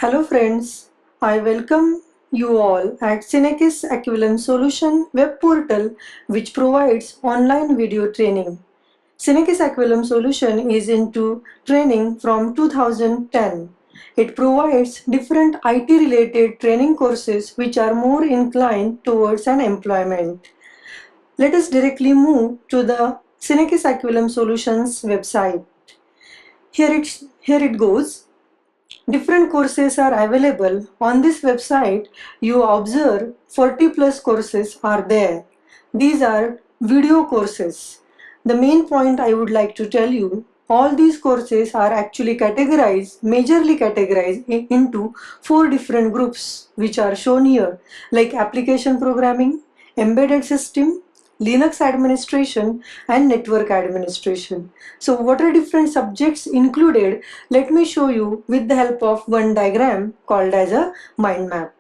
Hello friends, I welcome you all at Synekis Equivalent Solution web portal which provides online video training. Synekis Equivalent Solution is into training from 2010. It provides different IT related training courses which are more inclined towards an employment. Let us directly move to the Synekis Equivalent Solutions website. Here it goes. Different courses are available on this website. You observe 40 plus courses are there. These are video courses. The main point I would like to tell you, all these courses are actually majorly categorized into four different groups which are shown here, like application programming, embedded system, Linux administration and network administration. So what are different subjects included? Let me show you with the help of one diagram called as a mind map.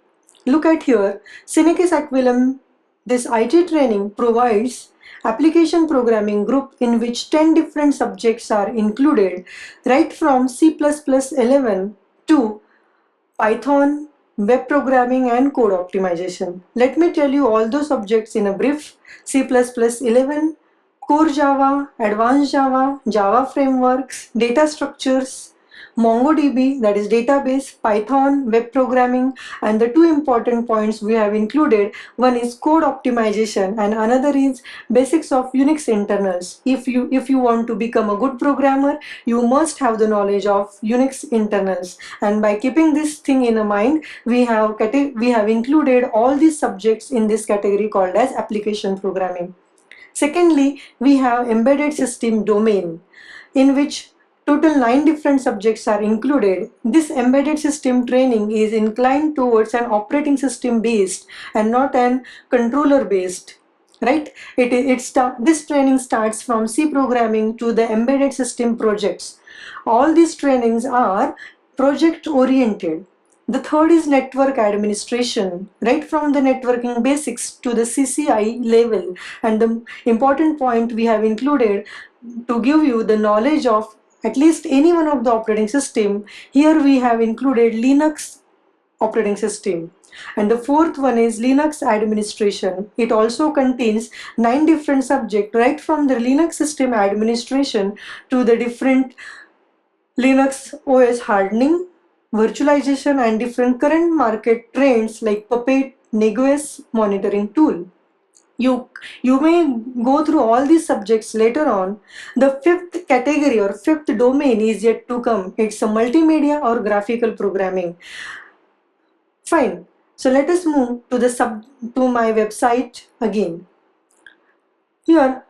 Look at here, Synekis Aquilum, this IT training provides application programming group in which 10 different subjects are included, right from C++11 to Python, web programming and code optimization. Let me tell you all those subjects in a brief. C++11, Core Java, Advanced Java, Java frameworks, data structures, MongoDB, that is database, Python, web programming, and the two important points we have included, one is code optimization and another is basics of Unix internals. If you want to become a good programmer, you must have the knowledge of Unix internals, and by keeping this thing in mind, we have included all these subjects in this category called as application programming. Secondly, we have embedded system domain, in which total 9 different subjects are included. This embedded system training is inclined towards an operating system based and not an controller based. Right? This training starts from C programming to the embedded system projects. All these trainings are project oriented. The third is network administration, right from the networking basics to the CCI level. And the important point we have included to give you the knowledge of at least any one of the operating system. Here we have included Linux operating system. And the fourth one is Linux administration. It also contains 9 different subjects, right from the Linux system administration to the different Linux OS hardening, virtualization and different current market trends like Puppet, Negoes monitoring tool. You may go through all these subjects later on. The fifth category or fifth domain is yet to come. It's a multimedia or graphical programming. Fine. So let us move to my website again. Here,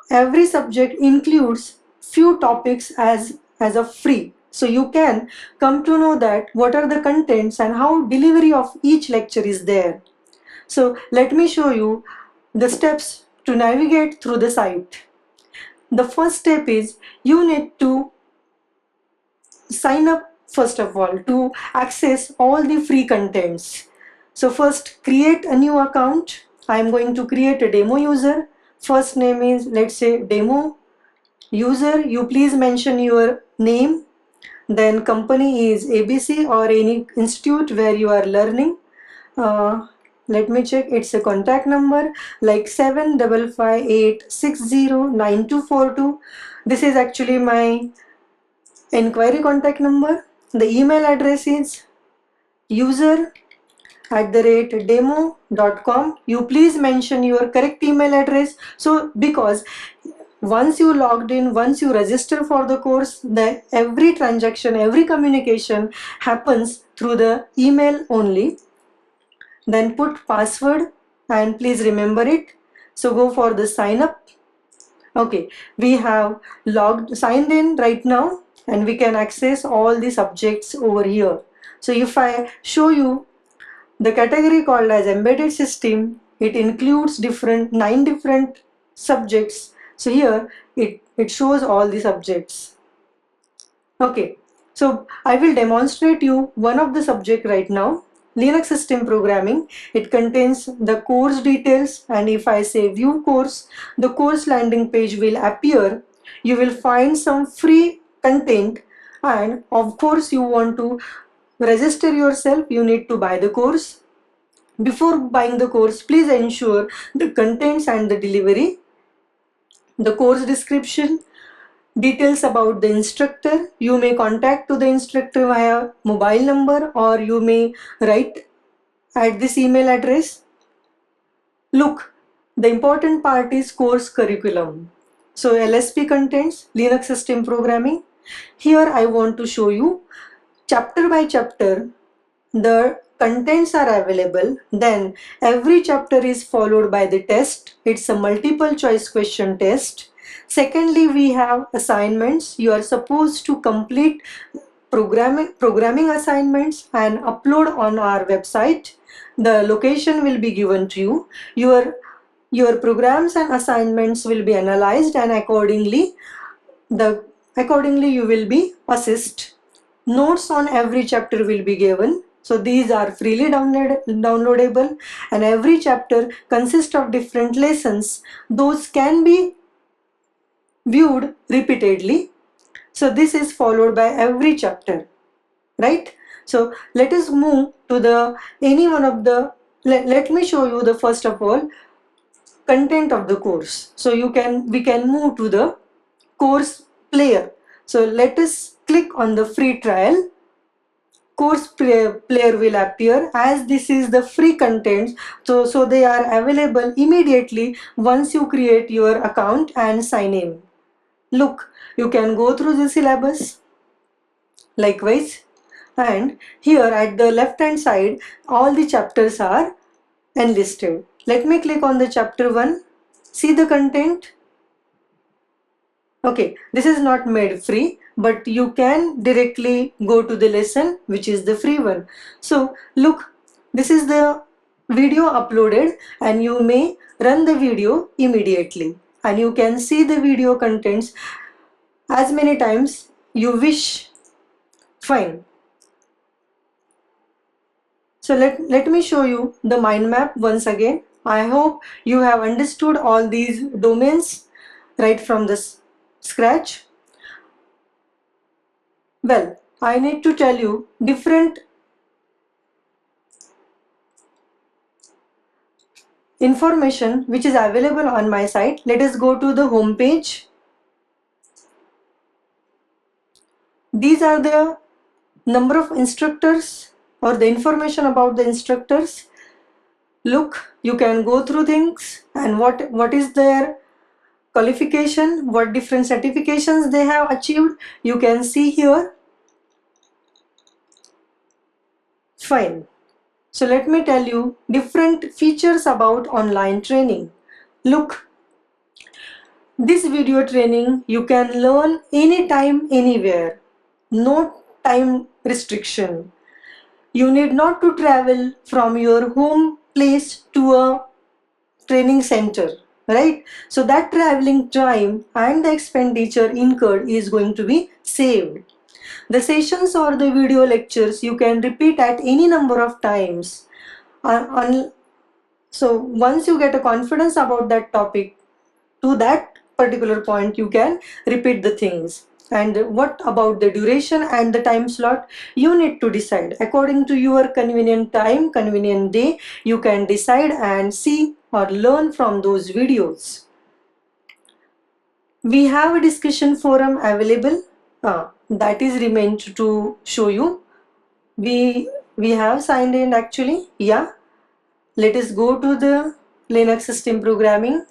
every subject includes few topics as a free. So you can come to know that what are the contents and how delivery of each lecture is there. So let me show you the steps to navigate through the site. The first step is you need to sign up first of all to access all the free contents. So first create a new account. I am going to create a demo user. First name is, let's say, demo user. You please mention your name. Then company is ABC or any institute where you are learning. Let me check. It's a contact number like 7558609242. This is actually my inquiry contact number. The email address is user@demo.com. You please mention your correct email address. So because once you logged in, once you register for the course, every transaction, every communication happens through the email only. Then put password and please remember it. So go for the sign up. Okay, we have signed in right now and we can access all the subjects over here. So if I show you the category called as embedded system, it includes 9 different subjects. So here it shows all the subjects. Okay, so I will demonstrate you one of the subject right now. Linux system programming. It contains the course details, and if I say view course, the course landing page will appear. You will find some free content, and of course you want to register yourself, you need to buy the course. Before buying the course, please ensure the contents and the delivery, the course description, details about the instructor. You may contact to the instructor via mobile number, or you may write at this email address. Look, the important part is course curriculum. So LSP contents, Linux system programming. Here I want to show you chapter by chapter the contents are available. Then every chapter is followed by the test. It's a multiple choice question test. Secondly, we have assignments. You are supposed to complete programming assignments and upload on our website. The location will be given to you. Your programs and assignments will be analyzed, and accordingly you will be assessed. Notes on every chapter will be given. So these are freely downloadable, and every chapter consists of different lessons. Those can be viewed repeatedly. So this is followed by every chapter, right? So let us move to the any one of the let me show you the first of all content of the course. So we can move to the course player. So let us click on the free trial. Course player will appear, as this is the free content, so they are available immediately once you create your account and sign in. Look, you can go through the syllabus likewise, and here at the left hand side all the chapters are enlisted. Let me click on the chapter 1. See the content. Okay, this is not made free, but you can directly go to the lesson, which is the free one. So look, this is the video uploaded, and you may run the video immediately, and you can see the video contents as many times you wish. Fine. So let me show you the mind map once again. I hope you have understood all these domains right from this scratch. Well, I need to tell you different information which is available on my site. Let us go to the home page. These are the number of instructors or the information about the instructors. Look, you can go through things and what is their qualification, what different certifications they have achieved. You can see here. Fine. So let me tell you different features about online training. Look, this video training you can learn anytime, anywhere. No time restriction. You need not to travel from your home place to a training center, right? So that traveling time and the expenditure incurred is going to be saved. The sessions or the video lectures you can repeat at any number of times. So once you get a confidence about that topic, to that particular point you can repeat the things. And what about the duration and the time slot? You need to decide according to your convenient time, convenient day. You can decide and see or learn from those videos. We have a discussion forum available. That is remained to show you. We have signed in actually. Yeah. Let us go to the Linux system programming.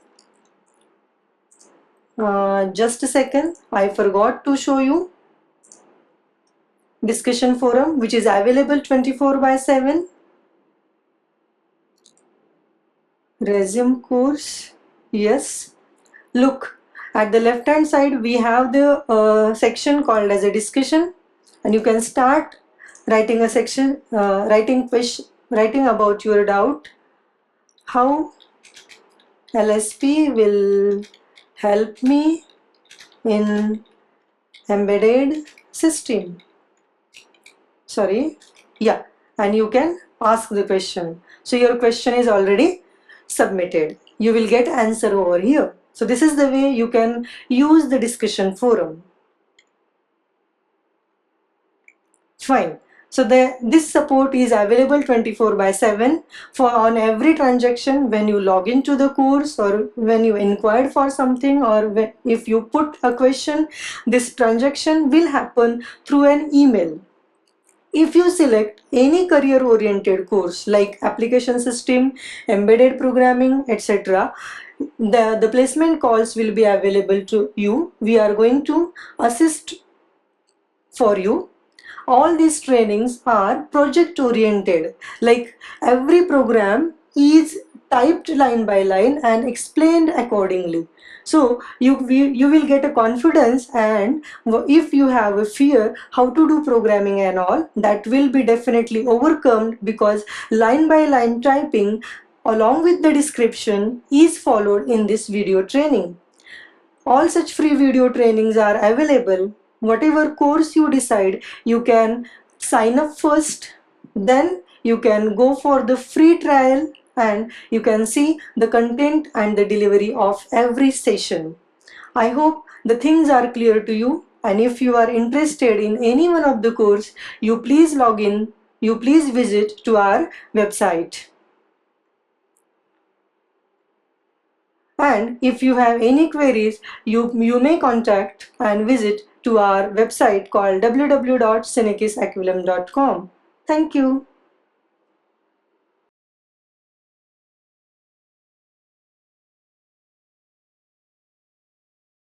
Just a second, I forgot to show you discussion forum which is available 24/7. Resume course. Yes. Look, at the left hand side we have the section called as a discussion, and you can start writing a section, writing about your doubt. How LSP will help me in embedded system. Sorry, yeah, and you can ask the question. So your question is already submitted. You will get answer over here. So this is the way you can use the discussion forum. Fine. So this support is available 24/7 for on every transaction when you log into the course or when you inquired for something, or if you put a question. This transaction will happen through an email. If you select any career-oriented course like application system, embedded programming, etc., the placement calls will be available to you. We are going to assist for you. All these trainings are project oriented, like every program is typed line by line and explained accordingly. So you will get a confidence, and if you have a fear how to do programming and all, that will be definitely overcome, because line by line typing along with the description is followed in this video training. All such free video trainings are available. Whatever course you decide, you can sign up first, then you can go for the free trial and you can see the content and the delivery of every session. I hope the things are clear to you, and if you are interested in any one of the course, you please log in, you please visit to our website. And if you have any queries, you may contact and visit to our website called www.synekisaquilum.com. Thank you.